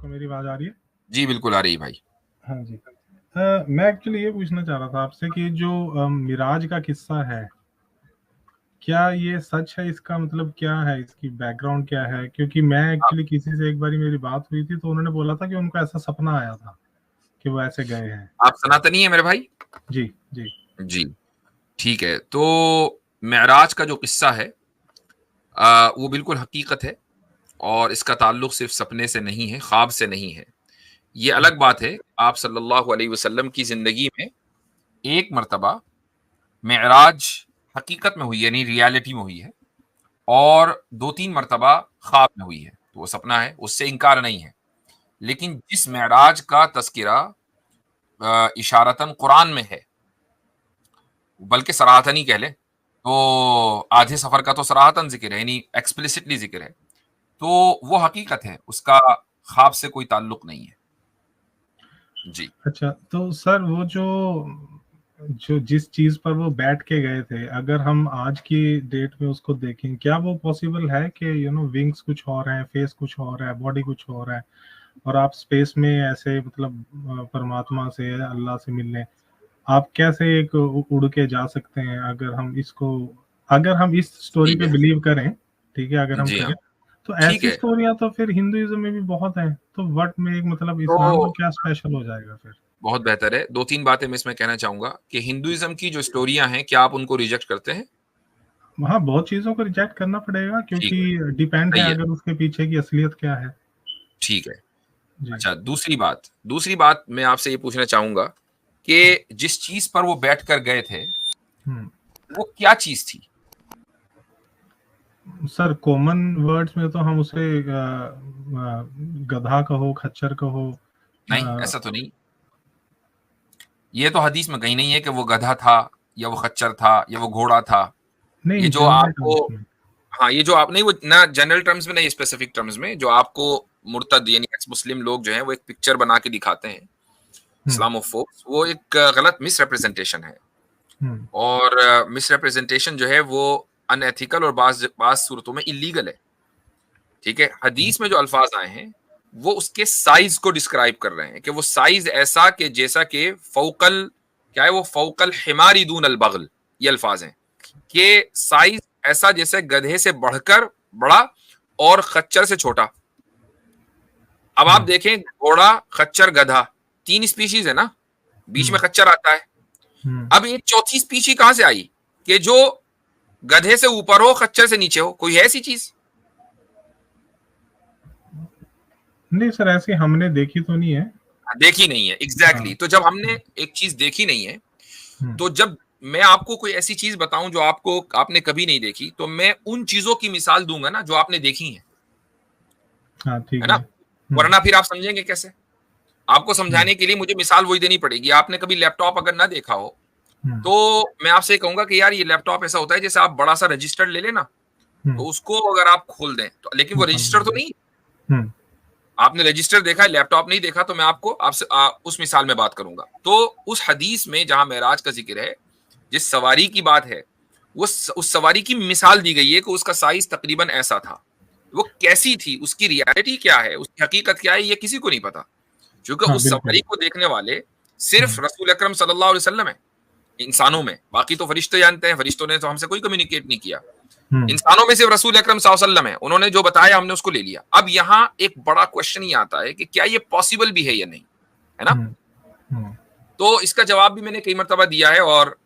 आपको मेरी आवाज आ रही है? जी बिल्कुल आ रही है भाई। हाँ जी। मैं एक्चुअली ये पूछना चाह रहा था आपसे कि जो मिराज का किस्सा है, क्या ये सच है? इसका मतलब क्या है? इसकी बैकग्राउंड क्या है? क्योंकि मैं आप, एक्चुअली किसी से एक बारी मेरी बात हुई थी, तो उन्होंने बोला था कि उनको ऐसा सपना आया था कि वो ऐसे गए हैं। आप सनातनी है मेरे भाई? जी, जी। जी ठीक है। तो मेराज का जो किस्सा है वो बिल्कुल हकीकत है, और इसका ताल्लुक सिर्फ सपने से नहीं है, ख्वाब से नहीं है। ये हुँ, अलग बात है, आप सल्लल्लाहु अलैहि वसल्लम की जिंदगी में एक मर्तबा मेराज हकीकत में हुई है, यानी रियलिटी में हुई है, और 2-3 मर्तबा ख्वाब में हुई है। तो वो सपना है, उससे इनकार नहीं है। लेकिन जिस मेराज का तज़किरा इशारतन कुरान में है, बल्कि सराहतन ही कह लें, तो आधे सफ़र का तो सराहतन ज़िक्र है, यानी एक्सप्लिसिटली ज़िक्र है। तो वो हकीकत है, उसका ख्वाब से कोई ताल्लुक नहीं है। जी। अच्छा, तो सर वो जो जो जिस चीज़ पर वो बैठ के गए थे, अगर हम आज की डेट में उसको देखें, क्या वो पॉसिबल है कि विंग्स कुछ और हैं, फेस कुछ और है, बॉडी कुछ और है, और आप स्पेस में ऐसे मतलब परमात्मा से, अल्लाह से मिलने आप कैसे एक उड़ के जा सकते हैं? अगर हम इस स्टोरी सही पे है। बिलीव करें, ठीक है, अगर हम जी हाँ, करें, तो ठीक ऐसी है। स्टोरियाँ तो फिर हिंदुइज़्म में भी बहुत हैं, तो व्हाट मेक मतलब तो इस्लाम को क्या स्पेशल हो जाएगा फिर? बहुत बेहतर है। 2-3 बातें मैं इसमें कहना चाहूँगा कि हिंदुइज़्म की जो स्टोरियाँ हैं, क्या आप उनको रिजेक्ट करते हैं? हाँ, बहुत चीज़ों को रिजेक्ट करना पड़ेगा ठीक क्योंकि है, डिपेंड है सही है, अगर उसके पीछे की असलियत क्या है। ठीक है। जी। अच्छा, दूसरी बात मैं आपसे ये पूछना चाहूँगा कि जिस चीज़ पर वो बैठकर गए थे, हुँ। वो क्या चीज़ थी? सर कॉमन वर्ड्स में तो हम उसे गधा कहो, खच्चर कहो। नहीं, अ, ऐसा तो नहीं। ये तो हदीस में कहीं नहीं है कि वो गधा था, या वो खच्चर था, या वो घोड़ा था। ये नहीं जो जनरल आपको, टर्म्स में। हाँ, ये जो आप नहीं, वो ना जनरल टर्म्स में, नहीं स्पेसिफिक टर्म्स में, जो आपको मुर्तद यानी एक्स मुस्लिम लोग जो हैं, वो एक पिक्चर बना के दिखाते हैं, हुँ, इस्लामोफोब्स, वो एक गलत मिसरिप्रेजेंटेशन है। हुँ, और मिसरिप्रेजेंटेशन जो है वो अनएथिकल और बाज़ सूरतों में इल्लीगल है। ठीक है? हुँ, हदीस में जो अल्फाज़ आए हैं, वो उसके साइज़ को डिस्क्राइब कर रहे हैं कि वो साइज़ ऐसा कि जैसा कि फ़ौकल, क्या है वो, फ़ौकल हिमारी दून अल बग़ल, ये अल्फाज़ हैं कि साइज़ ऐसा जैसे गधे से बढ़कर बड़ा और खच्चर से छोटा। अब आप हुँ, देखें, घोड़ा, खच्चर, गधा, 3 स्पीशीज़ है ना? बीच में हुँ, खच्चर आता है। हुँ। अब एक चौथी स्पीशी कहाँ से आई कि जो गधे से ऊपर हो, खच्चर से नीचे हो? कोई है ऐसी चीज़? नहीं सर, ऐसी हमने देखी तो नहीं है। देखी नहीं है, एग्ज़ैक्टली। हाँ। तो जब हमने हुँ, एक चीज़ देखी नहीं है, हुँ। तो जब मैं आपको कोई ऐसी चीज़ बताऊँ जो आपने कभी नहीं देखी, तो मैं उन चीज़ों की मिसाल दूँगा ना जो आपने देखी हैं, हाँ, ठीक है ना? है। हुँ, वरना फिर आप समझेंगे कैसे? आपको हुँ, समझाने के लिए मुझे मिसाल वही देनी पड़ेगी। आपने कभी लैपटॉप अगर ना देखा हो, हुँ, तो मैं आपसे ये कहूँगा कि यार ये लैपटॉप ऐसा होता है जैसे आप बड़ा-सा रजिस्टर ले लें ना, हुँ। तो उसको अगर आप खोल दें, तो लेकिन वो ओपन रजिस्टर तो कर नहीं, दो। हुँ, आपने रजिस्टर देखा है, लैपटॉप नहीं देखा, तो मैं आपको आपसे उस मिसाल में बात करूँगा। तो उस हदीस में जहाँ मेराज का ज़िक्र है, जिस सवारी की बात है, उस सवारी की मिसाल दी गई है कि उसका साइज़ तकरीबन ऐसा था। वो कैसी थी, उसकी रियलिटी क्या है, उसकी हकीकत क्या है, ये किसी को नहीं पता। क्योंकि हाँ, उस सवारी बिल्कुल। को देखने वाले सिर्फ हुँ, रसूल अकरम सल्लल्लाहु अलैहि वसल्लम हैं, इंसानों में। बाकी तो फरिश्ते जानते हैं, फरिश्तों ने तो हमसे कोई कम्युनिकेट नहीं किया। हुँ, इंसानों में सिर्फ रसूल अकरम सल्लल्लाहु अलैहि वसल्लम है, उन्होंने जो बताया हमने उसको ले लिया। अब यहाँ एक बड़ा क्वेश्चन ये आता है कि क्या ये पॉसिबल भी है या नहीं, है ना? हुँ, हुँ, तो इसका जवाब भी मैंने कई मर्तबा दिया है, और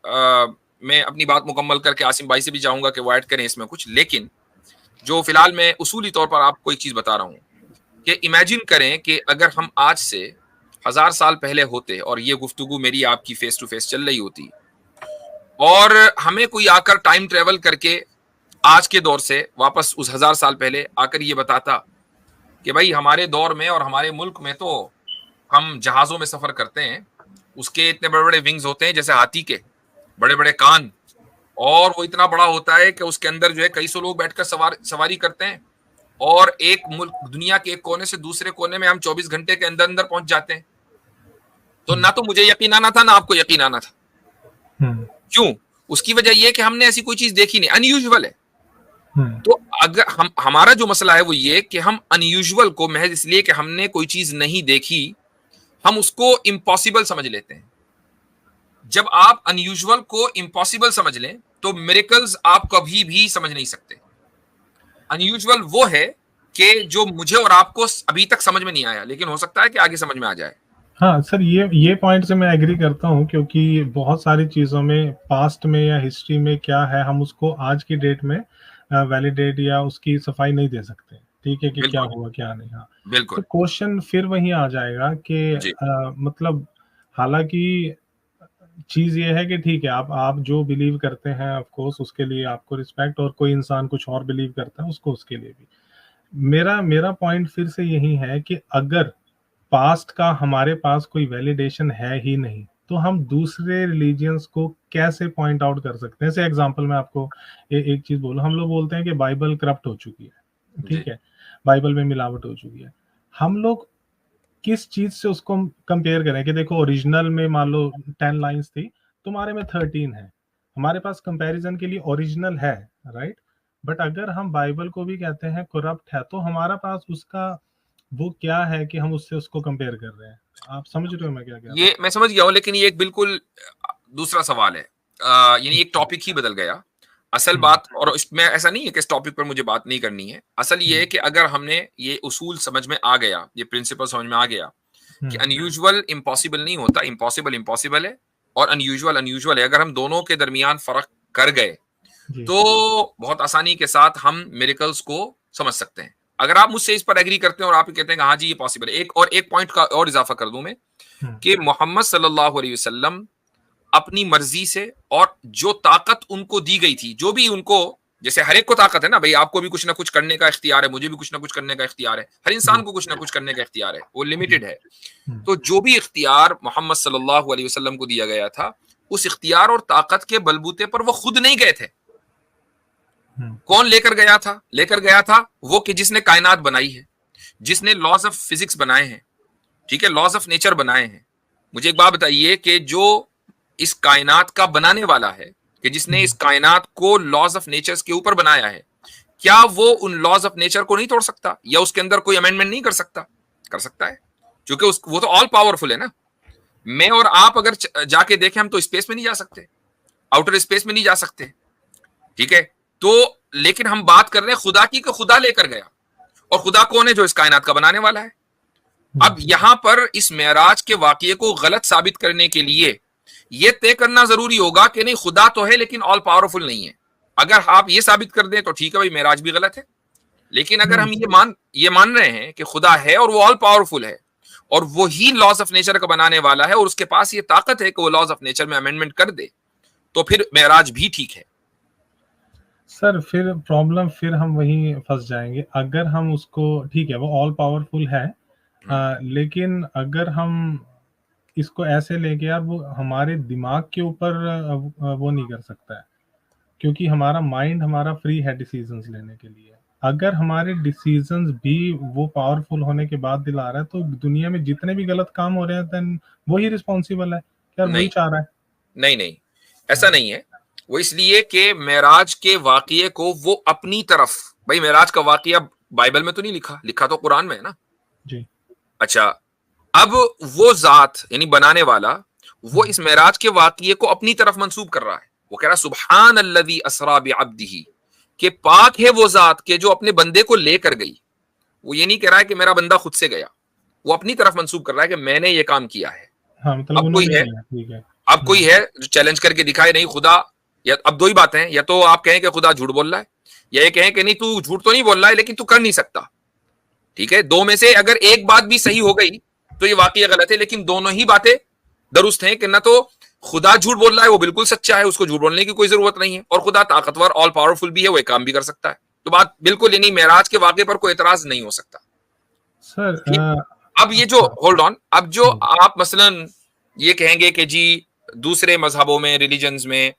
मैं अपनी बात मुकम्मल करके आसिम भाई से भी चाहूंगा कि वो ऐड करें इसमें कुछ। लेकिन जो फिलहाल मैं उसूली तौर पर आपको एक चीज बता रहा हूँ कि इमेजिन करें कि अगर हम आज से 1000 साल पहले होते और ये गुफ्तगू मेरी आपकी फेस टू फेस चल रही होती, और हमें कोई आकर टाइम ट्रेवल करके आज के दौर से वापस उस 1000 साल पहले आकर ये बताता कि भाई हमारे दौर में और हमारे मुल्क में तो हम जहाजों में सफर करते हैं, उसके इतने बड़े बड़े विंग्स होते हैं जैसे हाथी के, बड़े बड़े कान, और वो इतना बड़ा होता है कि उसके अंदर जो है कई सौ लोग बैठकर सवारी करते हैं, और एक मुल्क, दुनिया के एक कोने से दूसरे कोने में हम 24 घंटे के अंदर अंदर पहुंच जाते हैं। तो हुँ, ना तो मुझे यकीन आना था, ना आपको यकीन आना था। हुँ, क्यों? उसकी वजह यह है कि हमने ऐसी कोई चीज देखी नहीं, अनयूजुअल है। तो अगर हमारा जो मसला है वो ये कि हम अनयूजुअल को महज इसलिए कि हमने कोई चीज नहीं देखी, हम उसको इम्पॉसिबल समझ लेते हैं। जब आप अनयूजुअल को इम्पॉसिबल समझ लें तो मिरेकल्स आप कभी भी समझ नहीं सकते। अनयूजुअल वो है कि जो मुझे और आपको अभी तक समझ में नहीं आया, लेकिन हो सकता है कि आगे समझ में आ जाए। हाँ सर, ये पॉइंट से मैं एग्री करता हूँ, क्योंकि बहुत सारी चीज़ों में पास्ट में या हिस्ट्री में क्या है, हम उसको आज की डेट में वैलिडेट या उसकी सफाई नहीं दे सकते, ठीक है, कि क्या बिल्कुल हुआ क्या नहीं। हाँ, तो बिल्कुल क्वेश्चन फिर वही आ जाएगा कि जी मतलब हालांकि चीज ये है कि ठीक है, आप जो बिलीव करते हैं ऑफ कोर्स उसके लिए आपको रिस्पेक्ट, और कोई इंसान कुछ और बिलीव करता है उसको उसके लिए भी। मेरा मेरा पॉइंट फिर से यही है कि अगर पास्ट का हमारे पास कोई वैलिडेशन है ही नहीं, तो हम दूसरे रिलीजियंस को कैसे पॉइंट आउट कर सकते हैं? जैसे एग्जांपल मैं आपको एक चीज बोलूं, हम लोग बोलते हैं कि बाइबल करप्ट हो चुकी है, जी ठीक है, बाइबल में मिलावट हो चुकी है। हम लोग किस चीज से उसको कंपेयर करें कि देखो ओरिजिनल में मान लो 10 लाइंस थी, तुम्हारे में 13 है, हमारे पास कंपैरिजन के लिए ओरिजिनल है, राइट? बट अगर हम बाइबल को भी कहते हैं करप्ट है, तो हमारा पास उसका वो क्या है कि हम उससे उसको कंपेयर कर रहे हैं? आप समझ रहे हो मैं क्या कह रहा ये मैं समझ गया हूं, लेकिन ये एक बिल्कुल दूसरा सवाल है। यानी एक टॉपिक ही बदल गया असल हूँ? बात। और इसमें ऐसा नहीं है कि इस टॉपिक पर मुझे बात नहीं करनी है। असल ये है कि अगर हमने ये उसूल समझ में आ गया, ये प्रिंसिपल समझ में आ गया कि अनयूजुअल इम्पॉसिबल नहीं होता, इम्पॉसिबल इम्पॉसिबल है और अनयूजुअल अनयूजुअल है, अगर हम दोनों के दरमियान फर्क कर गए जी। तो बहुत आसानी के साथ हम मिरेकल्स को समझ सकते हैं। अगर आप मुझसे इस पर एग्री करते हैं और आप कहते हैं कि हाँ जी ये पॉसिबल है। एक पॉइंट का और इजाफा कर दूं मैं कि मोहम्मद सल्लल्लाहु अलैहि वसल्लम अपनी मर्जी से और जो ताकत उनको दी गई थी, जो भी उनको, जैसे हर एक को ताकत है ना भाई, आपको भी कुछ ना कुछ करने का इख्तियार है, मुझे भी कुछ ना कुछ करने का इख्तियार है, हर इंसान को कुछ ना कुछ करने का इख्तियार है, वो लिमिटेड है। तो जो भी इख्तियार मोहम्मद सल्लल्लाहु अलैहि वसल्लम को दिया गया था, उस इख्तियार और ताकत के बलबूते पर वो खुद नहीं गए थे। कौन लेकर गया था? लेकर गया था वो कि जिसने कायनात बनाई है, जिसने लॉज ऑफ फिजिक्स बनाए हैं, ठीक है, लॉज ऑफ नेचर बनाए हैं। मुझे एक बात बताइए कि जो इस कायनात का बनाने वाला है, कि जिसने इस कायनात को लॉज ऑफ नेचर के ऊपर बनाया है, क्या वो उन लॉज ऑफ नेचर को नहीं तोड़ सकता या उसके अंदर कोई अमेंडमेंट नहीं कर सकता? कर सकता है, क्योंकि वो तो ऑल पावरफुल है ना। मैं और आप अगर जाके देखें, हम तो स्पेस में नहीं जा सकते, आउटर स्पेस में नहीं जा सकते, ठीक है। तो लेकिन हम बात कर रहे हैं खुदा की, कि खुदा लेकर गया, और खुदा कौन है? जो इस कायनात का बनाने वाला है। अब यहां पर इस मेराज के वाकये को गलत साबित करने के लिए यह तय करना जरूरी होगा कि नहीं, खुदा तो है लेकिन ऑल पावरफुल नहीं है। अगर आप ये साबित कर दें तो ठीक है भाई, मेराज भी गलत है। लेकिन अगर हम ये मान रहे हैं कि खुदा है और वो ऑल पावरफुल है और वो ही लॉज ऑफ नेचर का बनाने वाला है और उसके पास ये ताकत है कि वो लॉज ऑफ नेचर में अमेंडमेंट कर दे, तो फिर मेराज भी ठीक है। सर फिर प्रॉब्लम, फिर हम वहीं फंस जाएंगे। अगर हम उसको, ठीक है वो ऑल पावरफुल है, लेकिन अगर हम इसको ऐसे लेके, यार वो हमारे दिमाग के ऊपर वो नहीं कर सकता है, क्योंकि हमारा माइंड हमारा फ्री है डिसीजंस लेने के लिए। अगर हमारे डिसीजंस भी वो पावरफुल होने के बाद दिला रहा है, तो दुनिया में जितने भी गलत काम हो रहे हैं देन वही रिस्पॉन्सिबल है, यार वही नहीं चाह रहा है। नहीं, ऐसा नहीं है। वो इसलिए कि मेराज के वाकये को वो अपनी तरफ, भाई मेराज का वाकया बाइबल में तो नहीं लिखा, लिखा तो कुरान में है ना जी। अच्छा, अब वो जात यानी बनाने वाला, वो इस मेराज के वाकये को अपनी तरफ मंसूब कर रहा है। वो कह रहा है सुब्हान अल्लज़ी असरा बिअब्दिही, कि पाक है वो जात के जो अपने बंदे को लेकर गई। वो ये नहीं कह रहा है कि मेरा बंदा खुद से गया, वो अपनी तरफ मंसूब कर रहा है कि मैंने ये काम किया है। हाँ, मतलब अब कोई उन्होंने है, किया, ठीक है। अब कोई है जो चैलेंज करके दिखाए नहीं खुदा, या अब दो ही बातें हैं, या तो आप कहें कि खुदा झूठ बोल रहा है, या ये कहें कि नहीं तू झूठ तो नहीं बोल रहा है लेकिन तू कर नहीं सकता। ठीक है, दो में से अगर एक बात भी सही हो गई तो ये वाकई गलत है, लेकिन दोनों ही बातें दुरुस्त हैं कि ना तो खुदा झूठ बोल रहा है, वो बिल्कुल सच्चा है, उसको झूठ बोलने की कोई जरूरत नहीं है, और खुदा ताकतवर ऑल पावरफुल भी है, वो एक काम भी कर सकता है। तो बात बिल्कुल ये नहीं, मेराज के वाकये पर कोई एतराज नहीं हो सकता। सर अब ये जो होल्ड ऑन, अब जो आप मसलन ये कहेंगे कि जी दूसरे मजहबों में, रिलीजन्स में,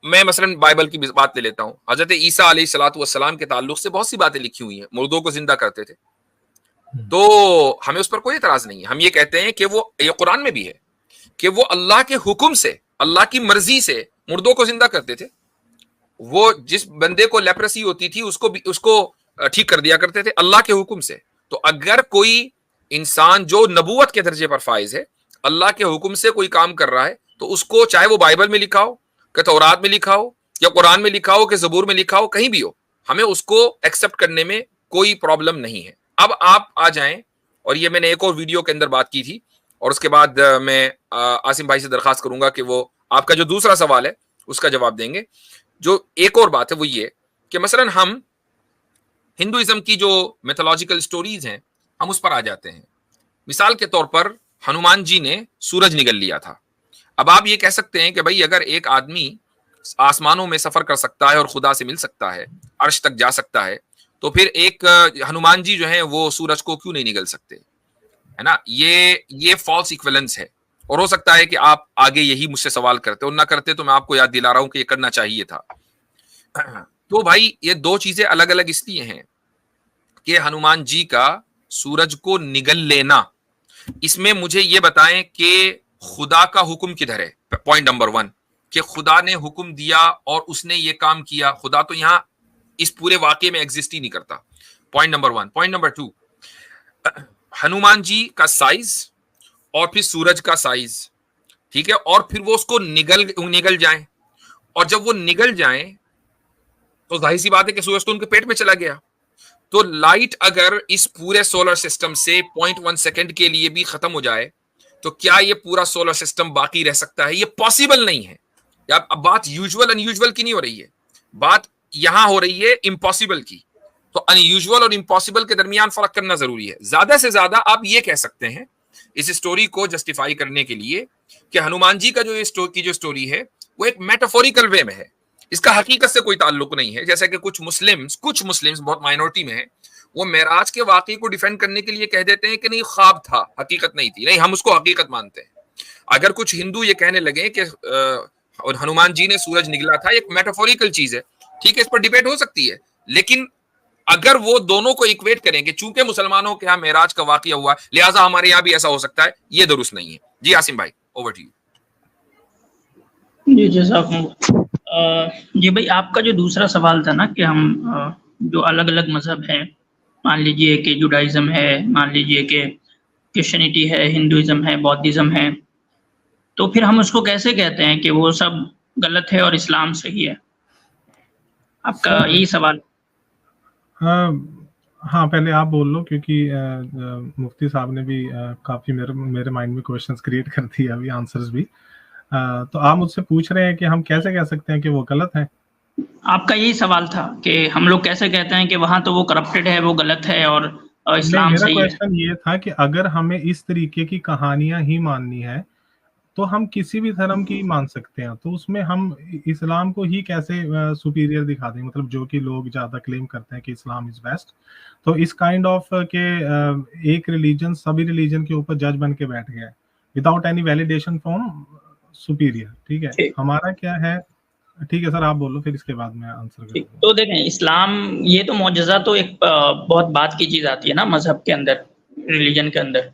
मैं मसलन बाइबल की बात ले लेता हूं, हजरत ईसा अलैहिस्सलातु वस्सलाम के ताल्लुक से बहुत सी बातें लिखी हुई हैं, मुर्दों को जिंदा करते थे, तो हमें उस पर कोई एतराज नहीं है। हम ये कहते हैं कि वो, ये कुरान में भी है कि वो अल्लाह के हुक्म से, अल्लाह की मर्जी से मुर्दों को जिंदा करते थे। वो जिस बंदे को लेप्रेसी होती थी उसको ठीक कर दिया करते थे अल्लाह के हुक्म से। तो अगर कोई इंसान जो नबूवत के दर्जे पर फाइज है, अल्लाह के हुक्म से कोई काम कर रहा है, तो उसको चाहे वो बाइबल में लिखा हो, कि तौरात में लिखा हो, या कुरान में लिखा हो, कि जबूर में लिखा हो, कहीं भी हो, हमें उसको एक्सेप्ट करने में कोई प्रॉब्लम नहीं है। अब आप आ जाएं, और ये मैंने एक और वीडियो के अंदर बात की थी, और उसके बाद मैं आसिम भाई से दरखास्त करूंगा कि वो आपका जो दूसरा सवाल है उसका जवाब देंगे। जो एक और बात है वो ये कि मसलन हम हिंदुइज्म की जो मिथोलॉजिकल स्टोरीज हैं, हम उस पर आ जाते हैं। मिसाल के तौर पर हनुमान जी ने सूरज निगल लिया था। अब आप ये कह सकते हैं कि भाई अगर एक आदमी आसमानों में सफर कर सकता है और खुदा से मिल सकता है, अर्श तक जा सकता है, तो फिर एक हनुमान जी जो है वो सूरज को क्यों नहीं निगल सकते, है ना? ये फॉल्स इक्विवेलेंस है। और हो सकता है कि आप आगे यही मुझसे सवाल करते हो, ना करते तो मैं आपको याद दिला रहा हूं कि ये करना चाहिए था। तो भाई ये दो चीजें अलग अलग इसलिए हैं कि हनुमान जी का सूरज को निगल लेना, इसमें मुझे ये बताएं कि खुदा का हुक्म किधर है। पॉइंट नंबर 1 कि खुदा ने हुक्म दिया और उसने ये काम किया। खुदा तो यहां इस पूरे वाकये में एग्जिस्ट ही नहीं करता। Point number 1। Point number 2, Hanuman ji का साइज और फिर सूरज का साइज, ठीक है, और फिर वो उसको निगल जाए, और जब वो निगल जाए तो जाहिर सी बात है कि सूरज तो उनके पेट में चला गया। तो लाइट अगर इस पूरे सोलर सिस्टम से 0.1 सेकंड के लिए भी खत्म हो जाए, तो क्या ये पूरा सोलर सिस्टम बाकी रह सकता है? ये पॉसिबल नहीं है। अब बात यूजुअल अनयूजुअल की नहीं हो रही है, बात यहां हो रही है इम्पॉसिबल की। तो अनयूजुअल और इम्पॉसिबल के दरमियान फर्क करना जरूरी है। ज्यादा से ज्यादा आप ये कह सकते हैं इस स्टोरी को जस्टिफाई करने के लिए कि हनुमान जी का जो ये स्टोरी है वो एक मेटाफोरिकल वे में है, इसका हकीकत से कोई ताल्लुक नहीं है। जैसे कि कुछ मुस्लिम्स बहुत माइनॉरिटी में है, वो मेराज के वाकये को डिफेंड करने के लिए कह देते हैं कि नहीं ख्वाब था, हकीकत नहीं थी। नहीं, हम उसको हकीकत मानते हैं। अगर कुछ हिंदू ये कहने लगे कि और हनुमान जी ने सूरज निगला था, एक मेटाफोरिकल चीज है, ठीक है, इस पर डिबेट हो सकती है। लेकिन अगर वो दोनों को इक्वेट करें कि चूंकि मुसलमानों के यहाँ मेराज का वाकया हुआ लिहाजा हमारे यहाँ भी ऐसा हो सकता है, ये दुरुस्त नहीं है। जी आसिम भाई, ओवर टू यू। जी जी भाई, आपका जो दूसरा सवाल था ना कि हम जो अलग अलग मजहब हैं, मान लीजिए कि जुडाइज्म है, मान लीजिए कि क्रिश्चियनिटी है, हिंदुइज्म है, बौद्धिज्म है, तो फिर हम उसको कैसे कहते हैं कि वो सब गलत है और इस्लाम सही है? आपका यही सवाल? हाँ, पहले आप बोल लो, क्योंकि मुफ्ती साहब ने भी काफी मेरे माइंड में क्वेश्चंस क्रिएट कर दिए, अभी आंसर्स भी। तो आप मुझसे पूछ रहे हैं कि हम कैसे कह सकते हैं कि वो गलत है? आपका यही सवाल था कि हम लोग कैसे कहते हैं कि वहां तो वो करप्टेड है, वो गलत है, और इस्लाम मेरा सही है। क्वेश्चन ये था कि अगर हमें इस तरीके की कहानियां ही माननी है तो हम किसी भी धर्म की मान सकते हैं, तो उसमें हम इस्लाम को ही कैसे सुपीरियर दिखा दें? मतलब जो कि लोग ज्यादा क्लेम करते हैं कि इस्लाम इज बेस्ट, तो इस काइंड ऑफ के एक रिलीजन सभी रिलीजन के ऊपर जज बन के बैठ गया है without any validation from superior. ठीक है, हमारा क्या है? ठीक है सर, आप बोलो, फिर इसके बाद मैं आंसर करूंगा। तो देखें, इस्लाम ये तो मौजज़ा तो एक बहुत बात की चीज आती है ना मजहब के अंदर, रिलीजन के अंदर।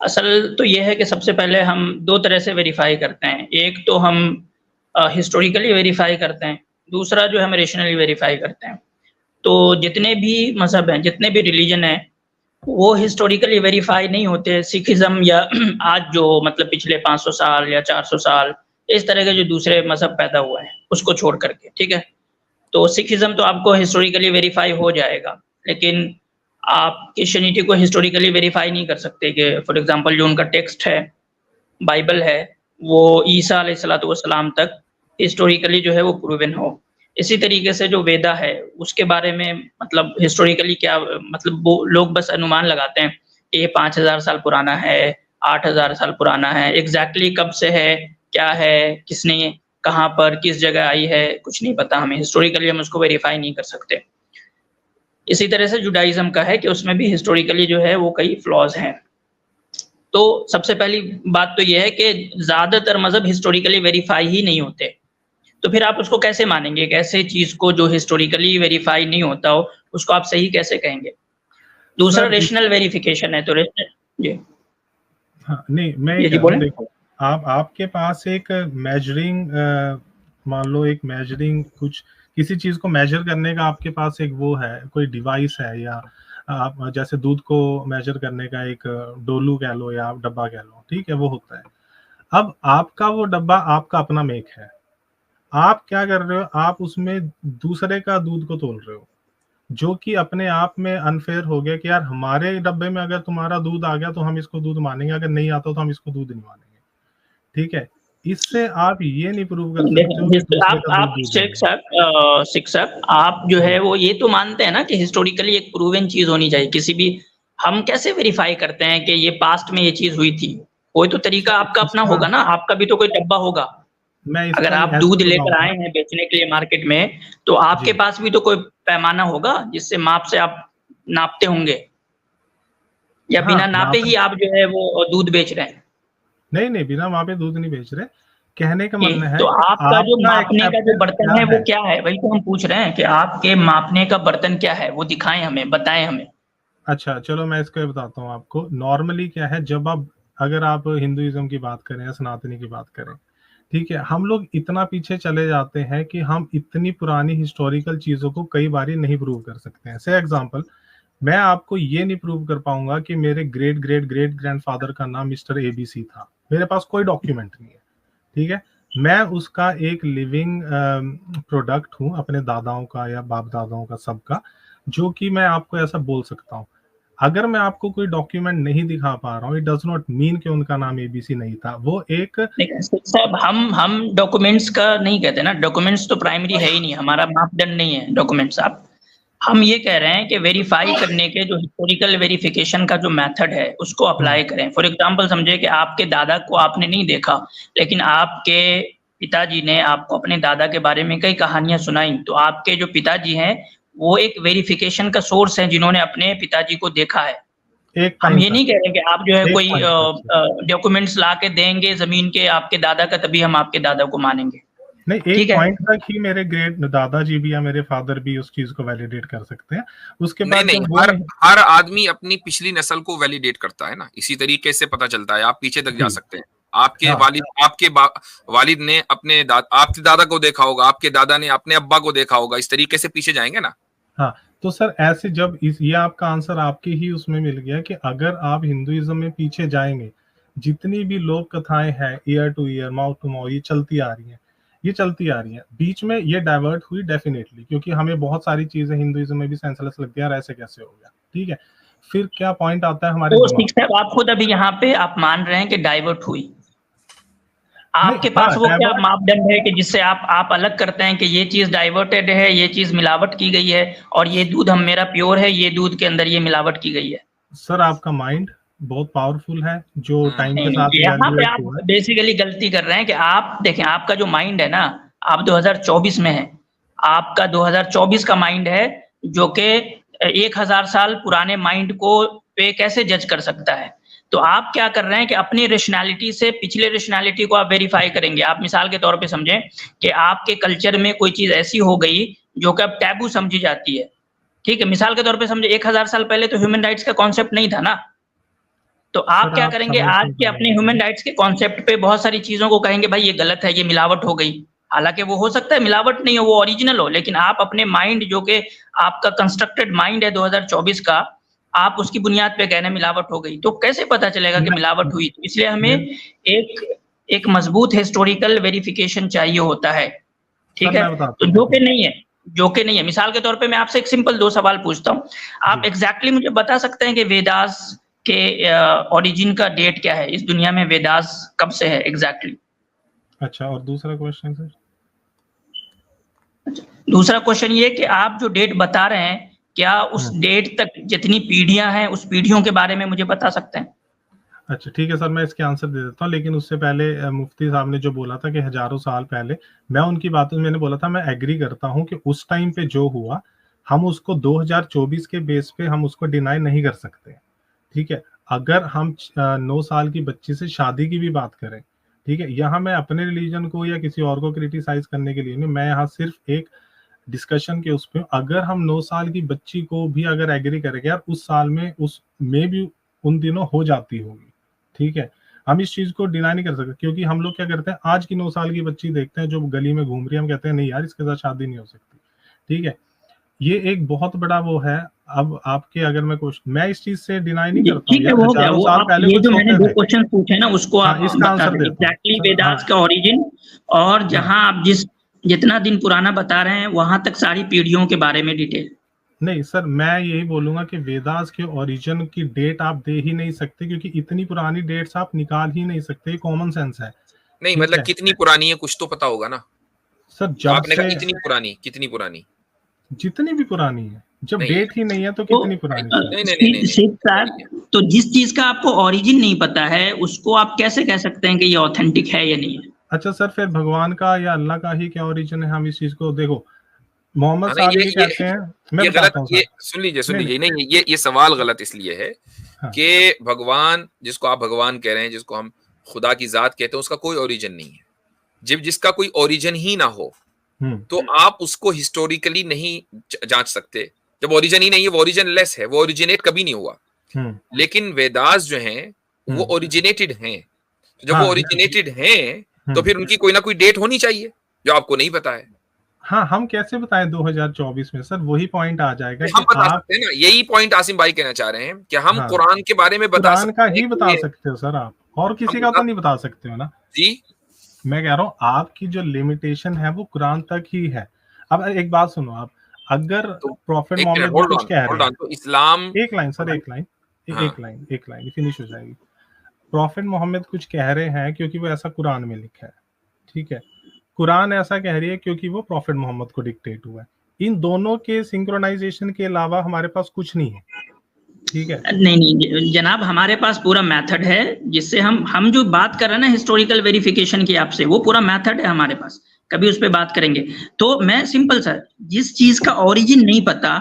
असल तो ये है कि सबसे पहले हम दो तरह से वेरीफाई करते हैं। एक तो हम हिस्टोरिकली वेरीफाई करते हैं, दूसरा जो हम रेशनली वेरीफाई करते हैं। तो जितने भी मजहब हैं, जितने भी रिलीजन हैं, वो हिस्टोरिकली वेरीफाई नहीं होते। सिखिज्म या आज जो मतलब पिछले 500 साल या 400 साल इस तरह के जो दूसरे मजहब पैदा हुए हैं उसको छोड़ करके, ठीक है। तो सिखिज्म तो आपको हिस्टोरिकली वेरीफाई हो जाएगा, लेकिन आप क्रिश्चियनिटी को हिस्टोरिकली वेरीफाई नहीं कर सकते कि फॉर एग्जांपल जो उनका टेक्स्ट है, बाइबल है, वो ईसा अलैहिस्सलाम तक हिस्टोरिकली जो है वो प्रूवन हो। इसी तरीके से जो वेदा है उसके बारे में मतलब हिस्टोरिकली क्या मतलब वो लोग बस अनुमान लगाते हैं कि ये 5000 साल पुराना है, 8000 साल पुराना है। एग्जैक्टली कब से है, क्या है, किसने कहाँ पर किस जगह आई है, कुछ नहीं पता हमें। हिस्टोरिकली हम उसको वेरीफाई नहीं कर सकते। इसी तरह से जुडाइज्म का है कि उसमें भी हिस्टोरिकली जो है वो कई फ्लॉज हैं। तो सबसे पहली बात तो ये है कि ज्यादातर मजहब हिस्टोरिकली वेरीफाई ही नहीं होते। तो फिर आप उसको कैसे मानेंगे? एक ऐसे चीज को जो हिस्टोरिकली वेरीफाई नहीं होता हो उसको आप सही कैसे कहेंगे? दूसरा रेशनल वेरिफिकेशन है। तो रेशनल जी हाँ, नहीं, मैं ये कह रहा हूँ, देखो, आपके पास एक मेजरिंग मान लो एक मेजरिंग कुछ किसी चीज को मेजर करने का आपके पास एक वो है, कोई डिवाइस है, या आप जैसे दूध को मेजर करने का एक डोलू कह लो या डब्बा कह लो, ठीक है, वो होता है। अब आपका वो डब्बा आपका अपना मेक है, आप क्या कर रहे हो, आप उसमें दूसरे का दूध को तोल रहे हो, जो कि अपने आप में अनफेयर हो गया कि यार हमारे डब्बे में अगर तुम्हारा दूध आ गया तो हम इसको दूध मानेंगे, अगर नहीं आता तो हम इसको दूध नहीं मानेंगे, ठीक है। इससे आप ये नहीं प्रूव कर सकते हो कि दूसरे का आप दूध शिक्षक आप जो है वो ये तो मानते हैं ना कि हिस्टोरिकली एक प्रूवन चीज होनी चाहिए किसी भी, हम कैसे वेरीफाई करते हैं कि ये पास्ट में ये चीज हुई थी? कोई तो तरीका आपका अपना होगा ना, आपका भी तो कोई डब्बा होगा। अगर आप दूध लेकर आए हैं बेचने के लिए मार्केट में, तो आपके पास भी तो कोई पैमाना होगा जिससे माप से आप नापते होंगे, या बिना नापे ही आप जो है वो दूध बेच रहे हैं? नहीं, बिना मापे दूध नहीं बेच रहे। कहने का मतलब है तो आपका जो मापने का जो बर्तन है वो क्या है, वही तो हम पूछ रहे हैं कि आपके मापने का बर्तन क्या है, वो दिखाएं हमें, बताएं हमें। अच्छा चलो मैं इसको बताता हूँ आपको। नॉर्मली क्या है, जब आप अगर आप हिंदुइज्म की बात करें या सनातनी की बात करें, ठीक है, हम लोग इतना पीछे चले जाते हैं कि हम इतनी पुरानी हिस्टोरिकल चीजों को कई बार नहीं प्रूव कर सकते हैं। से एग्जांपल, मैं आपको ये नहीं प्रूव कर पाऊंगा कि मेरे ग्रेट ग्रेट ग्रेट ग्रैंडफादर का नाम मिस्टर एबीसी था, मेरे पास कोई डॉक्यूमेंट नहीं है, ठीक है। मैं उसका एक लिविंग प्रोडक्ट हूँ अपने दादाओं का या बाप दादाओं का, सबका, जो कि मैं आपको ऐसा बोल सकता हूँ। अगर मैं आपको कोई डॉक्यूमेंट नहीं दिखा पा रहा हूँ, इट डज नॉट मीन कि उनका नाम एबीसी नहीं था। वो एक साहब, हम डॉक्यूमेंट्स का नहीं कहते ना, डॉक्यूमेंट्स तो प्राइमरी है ही नहीं, हमारा मापदंड नहीं है डॉक्यूमेंट्स। आप, हम ये कह रहे हैं कि वेरीफाई करने के जो हिस्टोरिकल वेरिफिकेशन का जो मेथड है उसको अप्लाई करें। फॉर एग्जांपल समझे कि आपके दादा को आपने नहीं देखा, लेकिन आपके पिताजी ने आपको अपने दादा के बारे में कई कहानियां सुनाई, तो आपके जो पिताजी हैं वो एक वेरिफिकेशन का सोर्स है जिन्होंने अपने पिताजी को देखा है। हम ये नहीं कह रहे कि आप जो है कोई डॉक्यूमेंट्स ला के देंगे जमीन के आपके दादा का, तभी हम आपके दादा को मानेंगे। नहीं, एक पॉइंट तक ही मेरे ग्रेट दादाजी भी या मेरे फादर भी उस चीज को वैलिडेट कर सकते हैं। उसके बाद नहीं, हर आदमी अपनी पिछली नस्ल को वैलिडेट करता है ना, इसी तरीके से पता चलता है। आप पीछे तक जा सकते हैं। आपके वालिद ने अपने आपके दादा को देखा होगा, आपके दादा ने अपने अब्बा को देखा होगा, इस तरीके से पीछे जाएंगे ना। हाँ, तो सर ऐसे जब ये आपका आंसर आपके ही उसमें मिल गया कि अगर आप हिंदुइज्म में पीछे जाएंगे, जितनी भी लोक कथाएं हैं year to year, mouth to mouth, ये चलती आ रही हैं। बीच में ये डाइवर्ट हुई डेफिनेटली, क्योंकि हमें बहुत सारी चीजें हिंदुइज्म में भी सेंसलेस लगती है, ऐसे कैसे हो गया, ठीक है। फिर क्या पॉइंट आता है हमारे तो आप खुद अभी यहाँ पे आप मान रहे हैं कि डाइवर्ट हुई, आपके पास वो क्या मापदंड है कि जिससे आप अलग करते हैं कि ये चीज डाइवर्टेड है, ये चीज मिलावट की गई है, और ये दूध हम मेरा प्योर है, ये दूध के अंदर ये मिलावट की गई है? सर आपका माइंड बहुत पावरफुल है, जो टाइम के साथ यहाँ पे आप बेसिकली गलती कर रहे हैं कि आप देखें, आपका जो माइंड है ना, आप 2024 में है, आपका 2024 का माइंड है, जो कि 1000 साल पुराने माइंड को पे कैसे जज कर सकता है? तो आप क्या कर रहे हैं कि अपनी रेशनैलिटी से पिछले रेशनैलिटी को आप वेरीफाई करेंगे। आप मिसाल के तौर पे समझें कि आपके कल्चर में कोई चीज ऐसी हो गई जो कि अब टैबू समझी जाती है, ठीक है। मिसाल के तौर पे समझे 1000 साल पहले तो ह्यूमन राइट्स का कॉन्सेप्ट नहीं था ना, तो आप क्या करेंगे, आज के अपने ह्यूमन राइट्स के कॉन्सेप्ट पे बहुत सारी चीजों को कहेंगे भाई ये गलत है, ये मिलावट हो गई। हालांकि वो हो सकता है मिलावट नहीं हो, वो ओरिजिनल हो, लेकिन आप अपने माइंड, जो कि आपका कंस्ट्रक्टेड माइंड है 2024 का, आप उसकी बुनियाद पे कहने मिलावट हो गई, तो कैसे पता चलेगा कि मिलावट हुई? तो इसलिए हमें एक मजबूत हिस्टोरिकल वेरिफिकेशन चाहिए होता है, ठीक है। तो जो कि नहीं है, मिसाल के तौर पे मैं आपसे एक सिंपल 2 सवाल पूछता हूँ, आप एग्जैक्टली मुझे बता सकते हैं कि वेदास के ओरिजिन का डेट क्या है? इस दुनिया में वेदास कब से है एग्जैक्टली? अच्छा, और दूसरा क्वेश्चन सर? दूसरा क्वेश्चन ये कि आप जो डेट बता रहे हैं, क्या उस डेट तक जितनी पीढ़ियां हैं उस पीढ़ियों के बारे में मुझे बता सकते हैं? अच्छा ठीक है सर, मैं इसके आंसर दे देता हूँ, लेकिन उससे पहले मुफ्ती साहब ने जो बोला था कि हजारों साल पहले, मैं उनकी बातों में मैंने बोला था मैं एग्री करता हूँ कि उस टाइम पे जो हुआ हम उसको 2024 के बेस पे हम उसको डिनाई नहीं कर सकते, ठीक है। अगर हम 9 साल की बच्ची से शादी की भी बात करें, ठीक है, यहाँ मैं अपने रिलीजन को या किसी और को क्रिटिसाइज करने के लिए नहीं, मैं यहाँ सिर्फ एक डिस्कशन के उस पे, अगर हम 9 साल की बच्ची को भी अगर एग्री करेंगे यार उस साल में उस में भी उन दिनों हो जाती होगी, ठीक है, हम इस चीज को डिनाई नहीं कर सकते। क्योंकि हम लोग क्या करते हैं, आज की 9 साल की बच्ची देखते हैं जो गली में घूम रही है, हम कहते हैं नहीं यार इसके साथ शादी नहीं हो सकती, ठीक है, ये एक बहुत बड़ा वो है। अब आपके अगर मैं इस चीज से डिनाई नहीं करता हूँ, ठीक है, वो हो गया। हजारों वो साल आप पहले ये कुछ जो मैंने होते 2 थे। क्वेश्चन पूछे ना उसको हाँ, आप इसका बता आंसर दें देता हूँ एग्जैक्टली सर। वेदास हाँ, का ओरिजिन, और जहां आप जितना दिन पुराना बता रहे हैं वहां तक सारी पीढ़ियों के बारे में डिटेल। नहीं सर, मैं यही बोलूंगा कि वेदास के ओरिजिन की डेट आप दे ही नहीं सकते, क्योंकि इतनी पुरानी डेट्स आप निकाल ही नहीं सकते, कॉमन सेंस है। नहीं ठीक मतलब है कितनी पुरानी है कुछ तो पता होगा ना। सर, जब आपने से कहा इतनी पुरानी, कितनी पुरानी? जितनी भी पुरानी है, जब नहीं डेट ही नहीं है तो तो कितनी पुरानी सर? नहीं नहीं नहीं नहीं, सिर्फ नहीं। साहब, तो जिस चीज का आपको ओरिजिन नहीं पता है उसको आप कैसे कह सकते हैं कि ये ऑथेंटिक है या नहीं है? अच्छा सर, फिर भगवान का या अल्लाह का ही क्या ओरिजिन है? हम इस चीज को देखो, मोहम्मद हाँ, नहीं साहब ये कहते हैं, मैं ये गलत, बताता हूँ ये सर। सुन नहीं लीजिए, नहीं, नहीं ये सवाल गलत इसलिए है हाँ, कि भगवान, जिसको आप भगवान कह रहे हैं, जिसको हम खुदा की जात कहते हैं, उसका कोई ओरिजिन नहीं है। जब जिसका कोई ओरिजिन ही ना हो तो आप उसको हिस्टोरिकली नहीं जांच सकते। जब ओरिजिन ही नहीं है, वो ओरिजिन लेस है, वो ओरिजिनेट कभी नहीं हुआ। लेकिन वेदास जो हैं वो ओरिजिनेटेड हैं। तो जब वो हाँ ओरिजिनेटेड हैं तो फिर उनकी कोई ना कोई डेट होनी चाहिए जो आपको नहीं पता है। हाँ, हम कैसे बताएं 2024 में सर? वही पॉइंट आ जाएगा हम कि बता आप, सकते हैं ना, यही पॉइंट आसिम भाई कहना चाह रहे हैं कि हम हाँ, कुरान के बारे में बता कुरान का सकते हैं ही कि बता सकते हो सर आप, और हम किसी का तो नहीं बता सकते हो ना। जी। मैं कह रहा हूँ आपकी जो लिमिटेशन है वो कुरान तक ही है। अब एक बात सुनो आप, अगर तो प्रॉफिट एक मिनट, मोहम्मद भी कुछ कह रहे होल्ड हैं, ऑन। तो इस्लाम, एक लाइन सर, एक लाइन, हाँ, एक लाइन फिनिश हो जाएगी। प्रॉफिट मोहम्मद कुछ कह रहे हैं क्योंकि वो ऐसा कुरान में लिखा है, ठीक है, कुरान ऐसा कह रही है क्योंकि वो प्रॉफिट मोहम्मद को डिक्टेट हुआ है। इन दोनों के सिंक्रोनाइजेशन के अलावा हमारे पास कुछ नहीं है, ठीक है। नहीं जनाब, हमारे पास पूरा मेथड है जिससे हम जो बात कर रहे हैं ना हिस्टोरिकल वेरिफिकेशन की आपसे, वो पूरा मेथड है हमारे पास, कभी उस पर बात करेंगे। तो मैं सिंपल सर, जिस चीज का ओरिजिन नहीं पता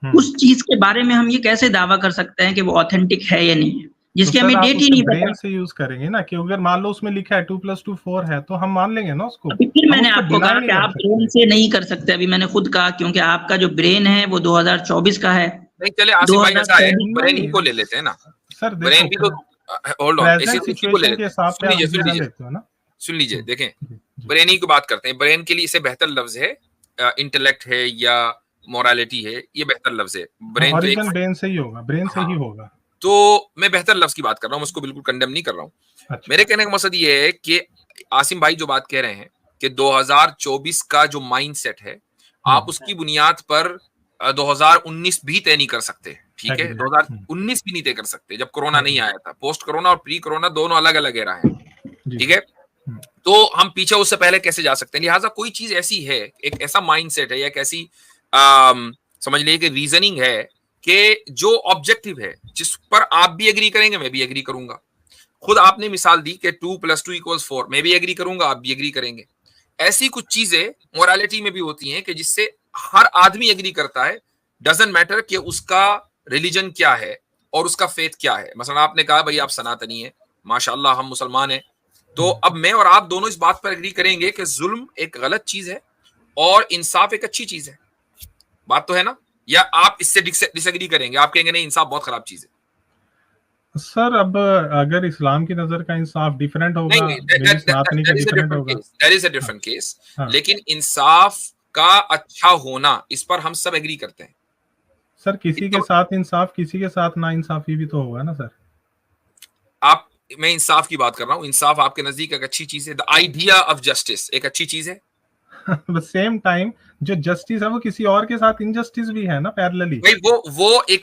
उस चीज के बारे में हम ये कैसे दावा कर सकते हैं कि वो ऑथेंटिक है या नहीं है, तो जिसकी सर हमें आप डेट ही उसे नहीं ब्रेन पता। से यूज करेंगे ना, कि अगर मान लो उसमें लिखा है 2+2 4 है तो हम मान लेंगे ना उसको, अभी फिर हम मैंने उसको आपको डिनाई कहा नहीं कि कर आप ब्रेन सकते। से नहीं कर सकते, अभी मैंने खुद कहा, क्योंकि आपका जो ब्रेन है वो 2024 का है। नहीं चले आसिम भाई, ऐसा है 2024 ब्रेन ही नहीं को ले लेते हैं ना। सर, देखो ब्रेन भी तो, होल्ड ऑन, प्रेजेंट इसी को ले सिचुएशन के लेते हैं। हिसाब से आप सुन डिसीजन लीजिए, लेते हो ना। सुन लीजिए, देखें, जी, जी। ब्रेन ही की बात करते हैं। ब्रेन के लिए इससे बेहतर लफ्ज है इंटेलेक्ट है या मोरालिटी है, ये बेहतर लफ्ज है। हाँ, ब्रेन तो एक, ओरिजिन ब्रेन से ही होगा, ब्रेन से हाँ, ही होगा। तो मैं बेहतर लफ्ज की बात कर रहा हूँ, उसको बिल्कुल कंडेम नहीं कर रहा हूँ। अच्छा, मेरे कहने का मकसद ये है कि आसिम भाई जो बात कह रहे हैं कि 2024 का जो माइंड सेट है, आप उसकी बुनियाद पर 2019 भी तय नहीं कर सकते, ठीक है? 2019 भी नहीं तय कर सकते, जब कोरोना नहीं आया था। पोस्ट कोरोना और प्री कोरोना दोनों अलग अलग एरा है, ठीक है? तो हम पीछे उससे पहले कैसे जा सकते हैं? लिहाजा कोई चीज ऐसी है, एक ऐसा माइंड सेट है या एक ऐसी समझ लीजिए कि रीजनिंग है कि जो ऑब्जेक्टिव है, जिस पर आप भी एग्री करेंगे, मैं भी एग्री करूंगा। खुद आपने मिसाल दी कि 2+2=4, मैं भी एग्री करूंगा, आप भी एग्री करेंगे। ऐसी कुछ चीजें मोरालिटी में भी होती हैं कि जिससे हर आदमी एग्री करता है, डजंट मैटर कि उसका रिलीजन क्या है और उसका फेथ क्या है। मसलन आपने कहा भाई आप सनातनी हैं, माशाल्लाह हम मुसलमान हैं, तो अब मैं और आप दोनों इस बात पर एग्री करेंगे कि जुल्म एक गलत चीज है और इंसाफ एक अच्छी चीज है। बात तो है ना? या आप इससे डिसएग्री करेंगे, आप कहेंगे नहीं इंसाफ बहुत खराब चीज है? सर अब अगर इस्लाम की नजर का इंसाफ डिफरेंट होगा, नहीं, मेरी सनातनी का डिफरेंट होगा। That is a different case. हाँ। लेकिन इंसाफ का अच्छा होना, इस पर हम सब एग्री करते हैं। सर किसी के साथ इंसाफ, किसी के साथ ना इंसाफी भी तो होगा ना सर। आप, मैं इंसाफ की बात कर रहा हूं। इंसाफ आपके नजदीक एक अच्छी चीज है, द आइडिया ऑफ जस्टिस एक अच्छी चीज है। सेम टाइम जो जस्टिस है वो किसी और के साथ इनजस्टिस भी है ना, पैरेलली। भाई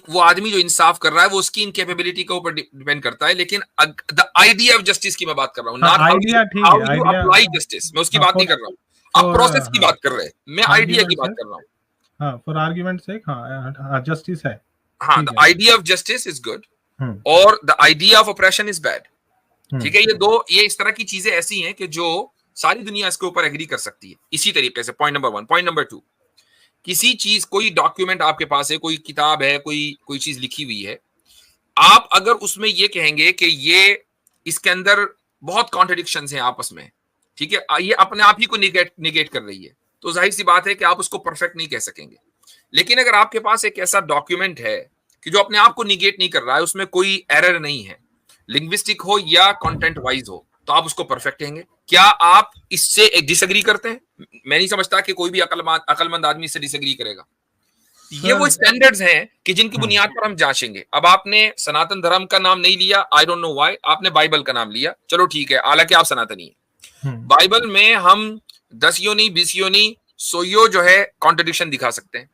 वो आदमी जो इंसाफ कर रहा है वो उसकी इनकेपेबिलिटी के ऊपर डिपेंड करता है। लेकिन द आइडिया ऑफ जस्टिस की मैं बात कर रहा हूँ, नॉट आइडिया ठीक हाउ है, यू आइडिया अप्लाई जस्टिस, मैं उसकी बात नहीं कर रहा हूँ। आप प्रोसेस की बात कर रहे हैं, मैं आइडिया की बात कर रहा हूँ। हाँ, फॉर आर्ग्यूमेंट से, हाँ जस्टिस है। हाँ, the idea of justice is good और the idea of operation is bad, ठीक है? ये इस तरह की चीजें ऐसी हैं कि जो सारी दुनिया इसके ऊपर एग्री कर सकती है। इसी तरीके से पॉइंट नंबर 1। पॉइंट नंबर 2, किसी चीज, कोई डॉक्यूमेंट आपके पास है, कोई किताब है, कोई चीज लिखी हुई है, आप अगर उसमें ये कहेंगे कि ये इसके अंदर बहुत कॉन्ट्रडिक्शंस हैं आपस में, ठीक है, ये अपने आप ही को निगेट कर रही है, तो जाहिर सी बात है कि आप उसको परफेक्ट नहीं कह सकेंगे। लेकिन अगर आपके पास एक ऐसा डॉक्यूमेंट है कि जो अपने आप को निगेट नहीं कर रहा है, उसमें कोई एरर नहीं है, लिंग्विस्टिक हो या कंटेंट वाइज हो, तो आप उसको परफेक्ट कहेंगे। क्या आप इससे डिसएग्री करते हैं? मैं नहीं समझता कि कोई भी अकलमंद आदमी इससे डिसएग्री करेगा। ये वो स्टैंडर्ड्स हैं कि जिनकी बुनियाद पर हम जांचेंगे। अब आपने सनातन धर्म का नाम नहीं लिया, आई डोंट नो व्हाई, आपने बाइबल का नाम लिया, चलो ठीक है, हालांकि आप सनातनी है। बाइबल में हम 10 योनि 20 योनि 100 जो है कॉन्ट्रडिक्शन दिखा सकते हैं,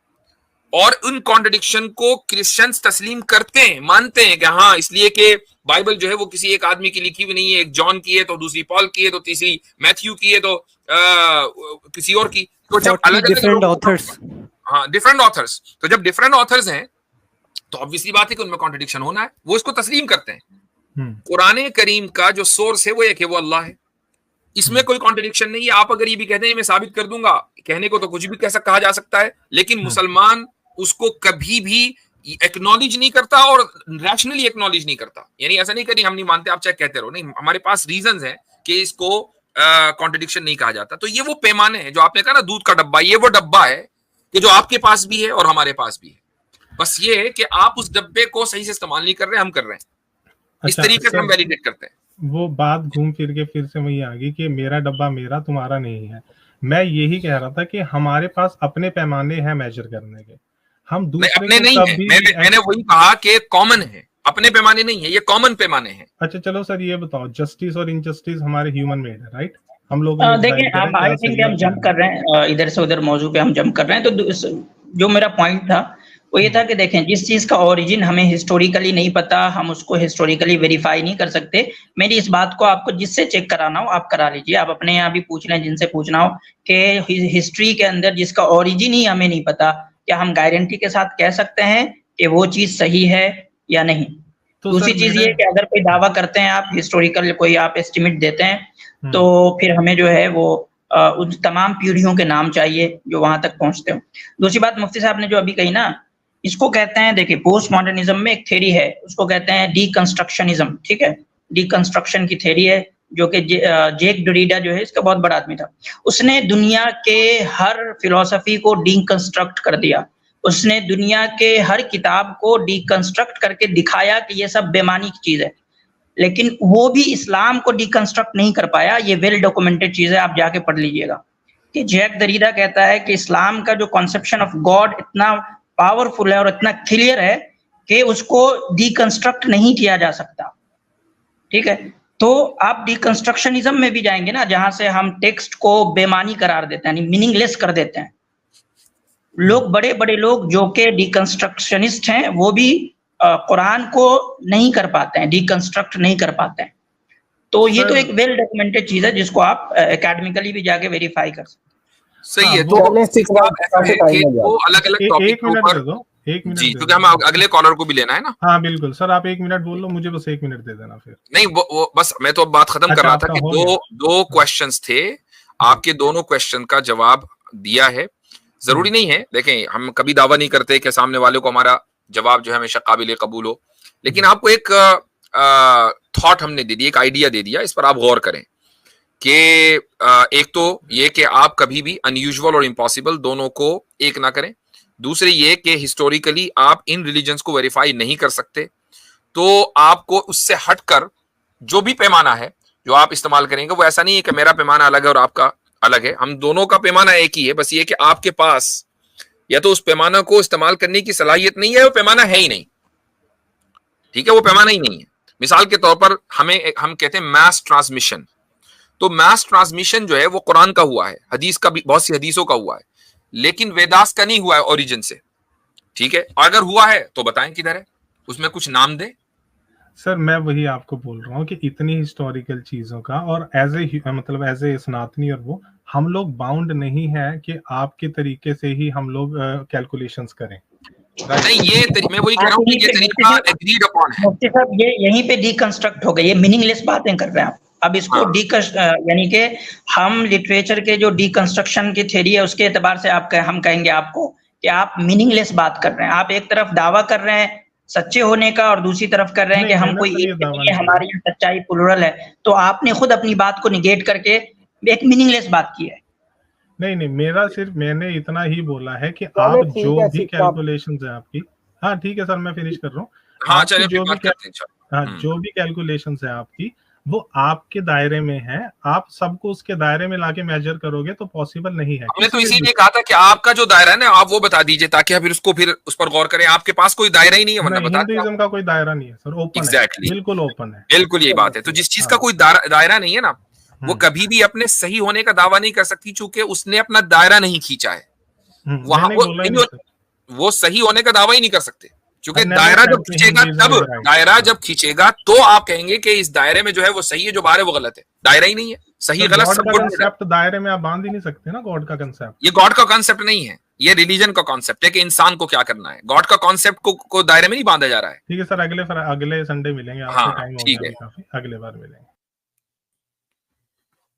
और उन कॉन्ट्रडिक्शन को क्रिश्चियंस तस्लीम करते हैं, मानते हैं कि हाँ, इसलिए कि बाइबल जो है वो किसी एक आदमी की लिखी हुई नहीं है, एक जॉन की है तो दूसरी पॉल की है तो तीसरी मैथ्यू की है तो किसी और की। तो जब अलग डिफरेंट ऑथर्स, हाँ डिफरेंट ऑथर्स, तो जब डिफरेंट ऑथर्स हैं तो ऑब्वियसली बात है कि उनमें कॉन्ट्रडिक्शन होना है, वो इसको तस्लीम करते हैं। कुरान करीम का जो सोर्स है वो एक है, वो अल्लाह है, इसमें कोई कॉन्ट्रडिक्शन नहीं है। आप अगर ये भी कहते हैं मैं साबित कर दूंगा, कहने को तो कुछ भी कहा जा सकता है, लेकिन मुसलमान उसको कभी भी एक्नॉलेज नहीं करता और रैशनली एक्नॉलेज नहीं करता। यानी ऐसा नहीं करी हम नहीं मानते, आप चाहे कहते रहो, नहीं, हमारे पास रीजंस हैं कि इसको कॉन्ट्रडिक्शन नहीं कहा जाता। तो ये वो पैमाने हैं जो आपने कहा ना, दूध का डब्बा, ये वो डब्बा है कि जो आपके पास भी है और हमारे पास भी है। बस ये है कि आप उस डब्बे को सही से इस्तेमाल नहीं कर रहे, हम कर रहे हैं। इस तरीके से हम वैलिडेट करते हैं। वो बात घूम फिर के फिर से वही आ गई कि मेरा डब्बा मेरा, तुम्हारा नहीं है। मैं यही कह रहा था कि हमारे पास अपने पैमाने हैं मेजर करने के, हम दूसरे अपने नहीं है। मैंने वही कहा कि कॉमन है, अपने पैमाने नहीं है, ये कॉमन पैमाने हैं। अच्छा चलो सर, ये बताओ, जस्टिस और इनजस्टिस हमारे ह्यूमन मेड है, राइट? हम लोग देखिए, आई थिंक हम जंप कर रहे हैं इधर से उधर मौजू पे, हम जंप कर रहे हैं। तो जो मेरा पॉइंट था वो ये था कि देखें, जिस चीज का ओरिजिन हमें हिस्टोरिकली नहीं पता, हम उसको हिस्टोरिकली वेरीफाई नहीं कर सकते। मेरी इस बात को आपको जिससे चेक कराना हो आप करा लीजिए, आप अपने यहाँ भी पूछ लें जिनसे पूछना हो कि हिस्ट्री के अंदर जिसका ओरिजिन ही हमें नहीं पता, क्या हम गारंटी के साथ कह सकते हैं कि वो चीज सही है या नहीं? तो दूसरी चीज ये कि अगर कोई दावा करते हैं आप, हिस्टोरिकल कोई आप एस्टिमेट देते हैं, तो फिर हमें जो है वो उन तमाम पीढ़ियों के नाम चाहिए जो वहां तक पहुंचते हो। दूसरी बात मुफ्ती साहब ने जो अभी कही ना, इसको कहते हैं, देखिए पोस्ट मॉडर्निज्म में एक थ्योरी है, उसको कहते हैं डीकंस्ट्रक्शनिज्म, ठीक है? डीकंस्ट्रक्शन की थ्योरी है, जो कि जेक डोरिडा जो है इसका बहुत बड़ा आदमी था। उसने दुनिया के हर फिलोसफी को डीकंस्ट्रक्ट कर दिया, उसने दुनिया के हर किताब को डीकंस्ट्रक्ट करके दिखाया कि ये सब बेमानी की चीज है, लेकिन वो भी इस्लाम को डीकंस्ट्रक्ट नहीं कर पाया। ये वेल डॉक्यूमेंटेड चीज है, आप जाके पढ़ लीजिएगा कि जैक दरीडा कहता है कि इस्लाम का जो कॉन्सेप्शन ऑफ गॉड इतना पावरफुल है और इतना क्लियर है कि उसको डीकंस्ट्रक्ट नहीं किया जा सकता, ठीक है? तो आप डीकंस्ट्रक्शनिज्म में भी जाएंगे ना, जहां से हम टेक्स्ट को बेमानी करार देते हैं, मीनिंगलेस कर देते हैं। लोग, बड़े बड़े लोग जो कि डीकंस्ट्रक्शनिस्ट हैं, वो भी कुरान को नहीं कर पाते हैं, डीकंस्ट्रक्ट नहीं कर पाते हैं। तो ये तो एक वेल डॉक्यूमेंटेड चीज है जिसको आप एकेडमिकली भी जाके वेरीफाई कर सकते हैं। सही है। तो वो अलग-अलग टॉपिक के ऊपर, एक मिनट जी, क्योंकि हम अगले कॉलर को भी लेना है ना। हाँ बिल्कुल सर, आप 1 मिनट बोल लो, मुझे बस 1 मिनट दे देना फिर। नहीं, वो बस मैं तो अब बात खत्म कर रहा था कि दो क्वेश्चंस थे, आपके दोनों क्वेश्चन का जवाब दिया है। जरूरी नहीं है, देखें, हम कभी दावा नहीं करते कि सामने वाले को हमारा जवाब जो है हमेशा काबिल कबूल हो, लेकिन आपको एक थॉट हमने दे दी, एक आइडिया दे दिया, इस पर आप गौर करें कि एक तो ये कि आप कभी भी अनयूजुअल और इम्पॉसिबल दोनों को एक ना करें। दूसरे ये कि हिस्टोरिकली आप इन रिलीजन्स को वेरीफाई नहीं कर सकते, तो आपको उससे हटकर जो भी पैमाना है जो आप इस्तेमाल करेंगे, वो ऐसा नहीं है कि मेरा पैमाना अलग है और आपका अलग है। हम दोनों का पैमाना एक ही है, बस ये कि आपके पास या तो उस पैमाना को इस्तेमाल करने की सलाहियत नहीं है, वो पैमाना है ही नहीं, ठीक है? वो पैमाना ही नहीं है। मिसाल के तौर पर हम कहते हैं मास ट्रांसमिशन, तो मास ट्रांसमिशन जो है वो कुरान का हुआ है, हदीस का भी, बहुत सी हदीसों का हुआ है, लेकिन वेदास का नहीं हुआ है ओरिजिन से, ठीक है? अगर हुआ है तो बताएं किधर है, उसमें कुछ नाम दें। सर मैं वही आपको बोल रहा हूँ कि इतनी हिस्टोरिकल चीजों का, और एज ए सनातनी, और वो हम लोग बाउंड नहीं है कि आपके तरीके से ही हम लोग कैलकुलेशंस करें। नहीं, ये मैं वही कह रहा हूँ कि ये तरीका एग्रीड अपॉन है। मुफ्ती साहब, ये यहीं पे डीकंस्ट्रक्ट हो गई, ये मीनिंगलेस बातें कर रहे हैं आप। अब इसको यानी कि हम लिटरेचर के जो डीकंस्ट्रक्शन की थ्योरी है उसके एतबार से हम कहेंगे आपको कि आप मीनिंगलेस बात कर रहे हैं। आप एक तरफ दावा कर रहे हैं सच्चे होने का और दूसरी तरफ कर रहे हैं कि हम कोई एक, हमारी सच्चाई प्लुरल है, तो आपने खुद अपनी बात को निगेट करके एक मीनिंगलेस बात की है। नहीं, मैंने इतना ही बोला है कि आप जो भी कैलकुलेशंस है आपकी, हाँ ठीक है सर, मैं फिनिश कर रहा हूँ। हाँ, चलिए जो भी कैलकुलेशंस है आपकी, वो आपके दायरे में है, आप सबको उसके दायरे में लाके मेजर करोगे तो पॉसिबल नहीं है। हमने तो इसीलिए कहा था कि आपका जो दायरा है ना आप वो बता दीजिए ताकि फिर उसको फिर उस पर गौर करें। आपके पास कोई दायरा ही नहीं है, वरना बता हिंदुइज्म का कोई दायरा नहीं है सर, ओपन एग्जैक्टली है, बिल्कुल ओपन है। बिल्कुल यही बात है। तो जिस चीज का कोई दायरा नहीं है ना, वो कभी भी अपने सही होने का दावा नहीं कर सकती, चूंकि उसने अपना दायरा नहीं खींचा है। वहां वो सही होने का दावा ही नहीं कर सकते, क्योंकि दायरा जब खींचेगा तब, दायरा जब खींचेगा तो आप कहेंगे कि इस दायरे में जो है वो सही है, जो बाहर है वो गलत है। दायरा ही नहीं है, सही गलत सब कंसेप्ट दायरे में आप बांध ही नहीं सकते ना। गॉड का कंसेप्ट, ये गॉड का कॉन्सेप्ट नहीं है, ये रिलीजन का कॉन्सेप्ट है कि इंसान को क्या करना है। गॉड का कॉन्सेप्ट को दायरे में नहीं बांधा जा रहा है। ठीक है सर, अगले संडे मिलेंगे। हाँ, ठीक है, काफी, अगले बार मिलेंगे।